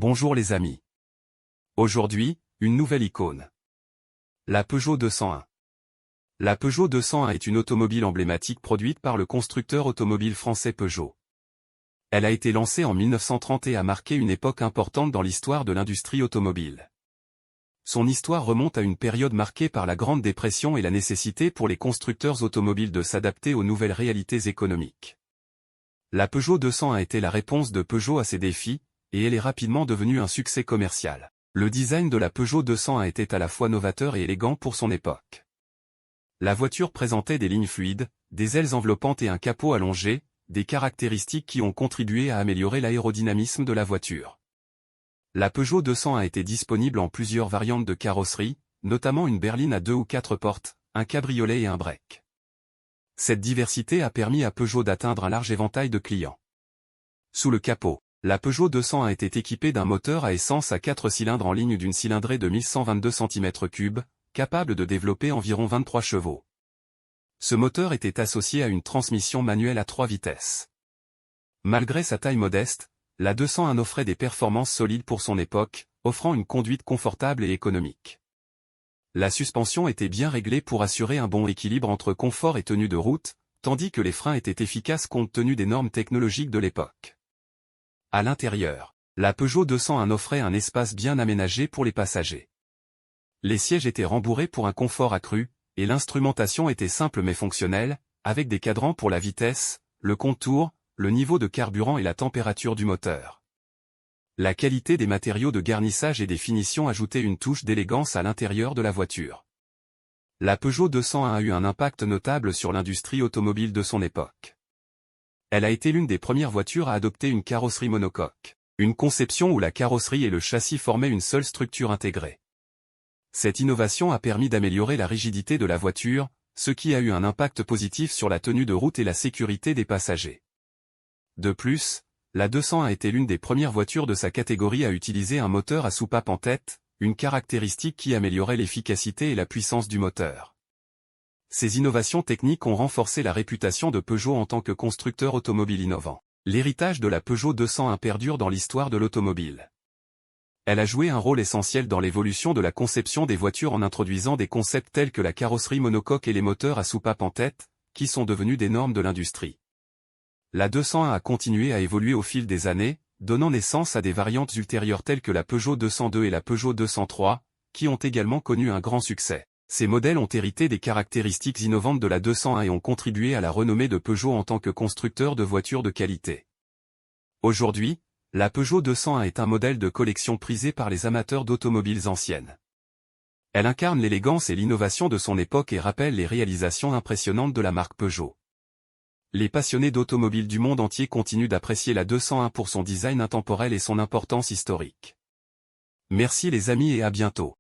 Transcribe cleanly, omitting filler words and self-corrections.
Bonjour les amis. Aujourd'hui, une nouvelle icône. La Peugeot 201. La Peugeot 201 est une automobile emblématique produite par le constructeur automobile français Peugeot. Elle a été lancée en 1930 et a marqué une époque importante dans l'histoire de l'industrie automobile. Son histoire remonte à une période marquée par la Grande Dépression et la nécessité pour les constructeurs automobiles de s'adapter aux nouvelles réalités économiques. La Peugeot 200 a été la réponse de Peugeot à ces défis, et elle est rapidement devenue un succès commercial. Le design de la Peugeot 200 a été à la fois novateur et élégant pour son époque. La voiture présentait des lignes fluides, des ailes enveloppantes et un capot allongé, des caractéristiques qui ont contribué à améliorer l'aérodynamisme de la voiture. La Peugeot 200 a été disponible en plusieurs variantes de carrosserie, notamment une berline à 2 ou 4 portes, un cabriolet et un break. Cette diversité a permis à Peugeot d'atteindre un large éventail de clients. Sous le capot, la Peugeot 200 a été équipée d'un moteur à essence à 4 cylindres en ligne d'une cylindrée de 1122 cm3, capable de développer environ 23 chevaux. Ce moteur était associé à une transmission manuelle à 3 vitesses. Malgré sa taille modeste, la 201 offrait des performances solides pour son époque, offrant une conduite confortable et économique. La suspension était bien réglée pour assurer un bon équilibre entre confort et tenue de route, tandis que les freins étaient efficaces compte tenu des normes technologiques de l'époque. À l'intérieur, la Peugeot 201 offrait un espace bien aménagé pour les passagers. Les sièges étaient rembourrés pour un confort accru, et l'instrumentation était simple mais fonctionnelle, avec des cadrans pour la vitesse, le contour, le niveau de carburant et la température du moteur. La qualité des matériaux de garnissage et des finitions ajoutait une touche d'élégance à l'intérieur de la voiture. La Peugeot 201 a eu un impact notable sur l'industrie automobile de son époque. Elle a été l'une des premières voitures à adopter une carrosserie monocoque, une conception où la carrosserie et le châssis formaient une seule structure intégrée. Cette innovation a permis d'améliorer la rigidité de la voiture, ce qui a eu un impact positif sur la tenue de route et la sécurité des passagers. De plus, la 200 a été l'une des premières voitures de sa catégorie à utiliser un moteur à soupape en tête, une caractéristique qui améliorait l'efficacité et la puissance du moteur. Ces innovations techniques ont renforcé la réputation de Peugeot en tant que constructeur automobile innovant. L'héritage de la Peugeot 201 perdure dans l'histoire de l'automobile. Elle a joué un rôle essentiel dans l'évolution de la conception des voitures en introduisant des concepts tels que la carrosserie monocoque et les moteurs à soupape en tête, qui sont devenus des normes de l'industrie. La 201 a continué à évoluer au fil des années, donnant naissance à des variantes ultérieures telles que la Peugeot 202 et la Peugeot 203, qui ont également connu un grand succès. Ces modèles ont hérité des caractéristiques innovantes de la 201 et ont contribué à la renommée de Peugeot en tant que constructeur de voitures de qualité. Aujourd'hui, la Peugeot 201 est un modèle de collection prisé par les amateurs d'automobiles anciennes. Elle incarne l'élégance et l'innovation de son époque et rappelle les réalisations impressionnantes de la marque Peugeot. Les passionnés d'automobiles du monde entier continuent d'apprécier la 201 pour son design intemporel et son importance historique. Merci les amis et à bientôt.